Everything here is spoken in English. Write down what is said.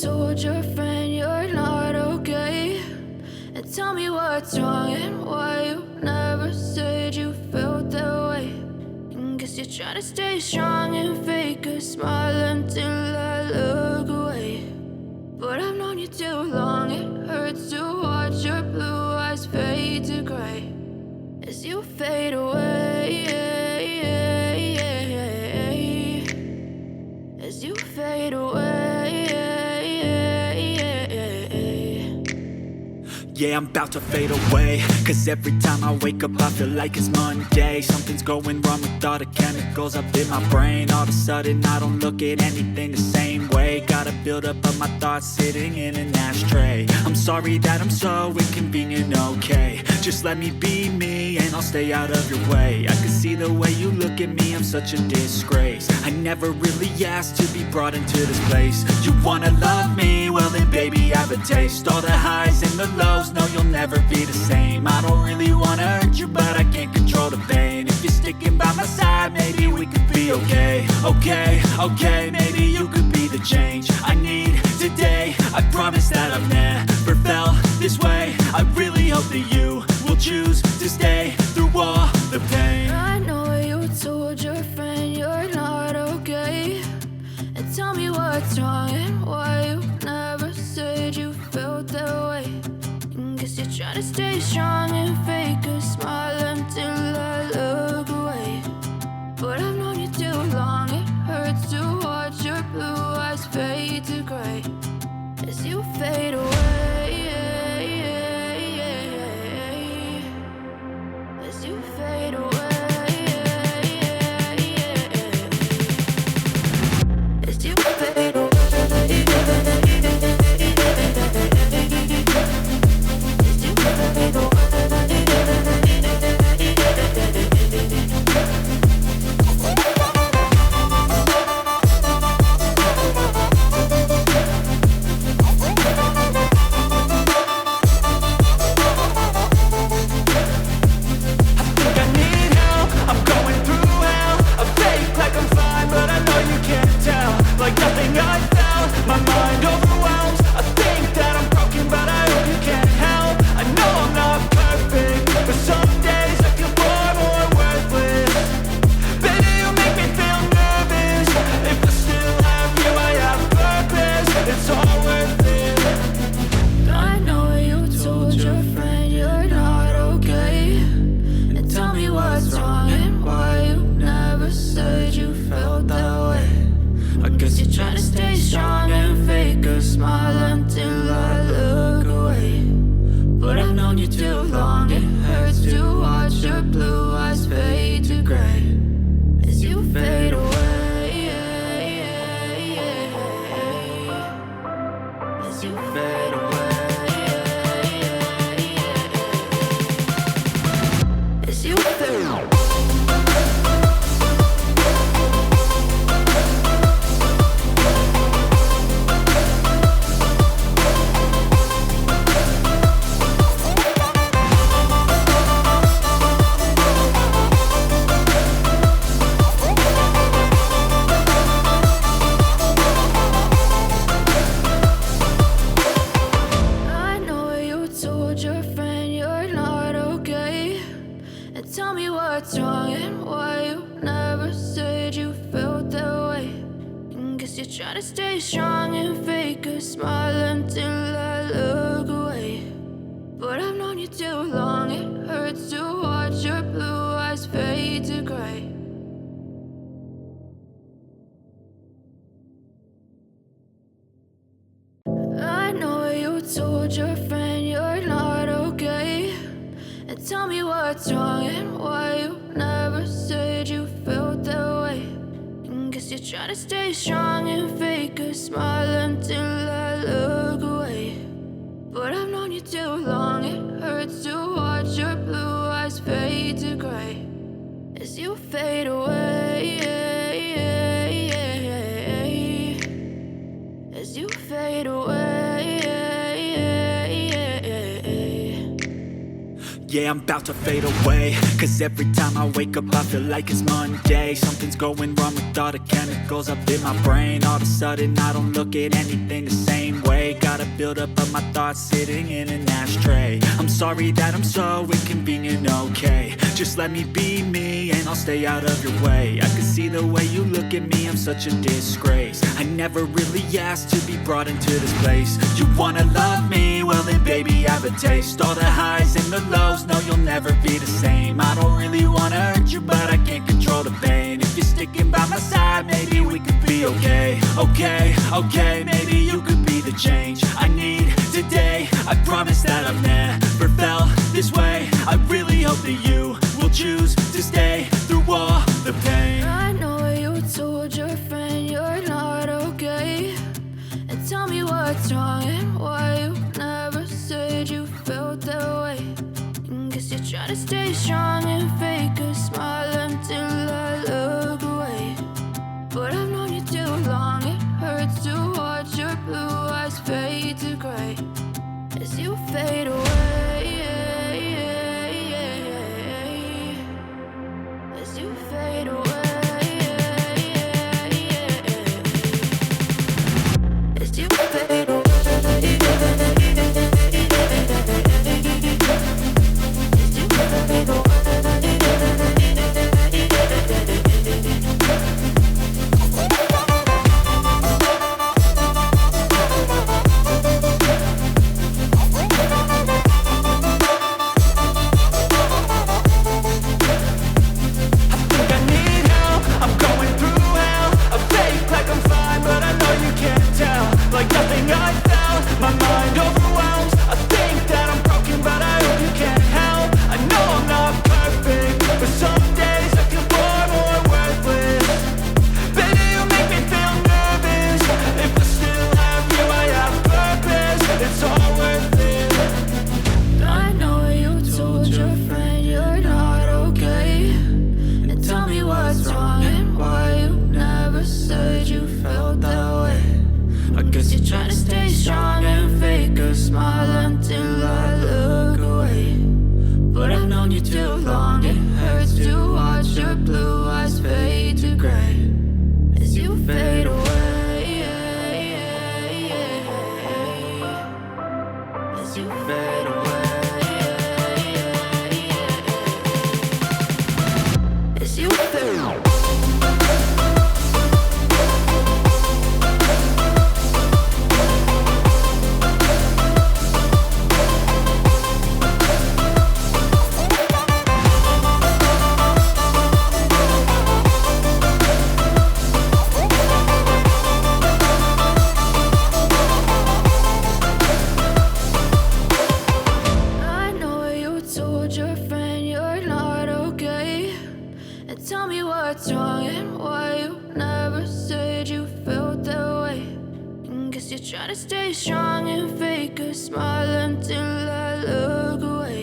told your friend you're not okay, and tell me what's wrong and why you never said you felt that way. And guess you're trying to stay strong and fake a smile until I look away. But I've known you too long, it hurts to watch your blue eyes fade to gray as you fade away, as you fade away. Yeah, I'm about to fade away, cause every time I wake up I feel like it's Monday. Something's going wrong with all the chemicals up in my brain. All of a sudden I don't look at anything the same way. Gotta build up of my thoughts sitting in an ashtray. I'm sorry that I'm so inconvenient, okay. Just let me be me and I'll stay out of your way. I can see the way you look at me, I'm such a disgrace. I never really asked to be brought into this place. You wanna love me? Well then baby I have a taste. All the highs and the lows, no you'll never be the same. I don't really wanna hurt you but I can't control the pain. If you're sticking by my side maybe we could be okay. Okay, maybe you could be the change I need today. I promise that I've never felt this way. I really hope that you will choose to stay through all the pain. I know you told your friend you're not okay, and tell me what's wrong and why you never said you felt that way. And guess you're trying to stay strong and fake a smile until I look away. But I've known you too long, it hurts to watch your blue eyes fade to gray as you fade away, as you fade away, as you fade away. Try to stay strong and fake a smile until I look away. But I've known you too long, it hurts to watch your blue eyes fade to gray as you fade away, as you fade away. Yeah, I'm about to fade away, cause every time I wake up I feel like it's Monday. Something's going wrong with all the chemicals up in my brain. All of a sudden I don't look at anything the same way. Gotta build up of my thoughts sitting in an ashtray. I'm sorry that I'm so inconvenient, okay. Just let me be me and I'll stay out of your way. I can see the way you look at me, I'm such a disgrace. I never really asked to be brought into this place. You wanna love me? Well then baby, have a taste. All the highs and the lows, no you'll never be the same. I don't really wanna hurt you, but I can't control the pain. If you're sticking by my side, maybe we could be okay. Okay, maybe you could be the change I need today. I promise that I've never felt this way. I really hope that you will choose to stay through all the pain. I know you told your friend you're not okay, and tell me what's wrong and why you never said you felt that way. Guess you're trying to stay strong and fake a smile until I look away. But I've known you too long, it hurts to watch your blue eyes fade to gray as you fade away. As you fade away. As you fade away. Trying to stay strong and fake a smile until I look away.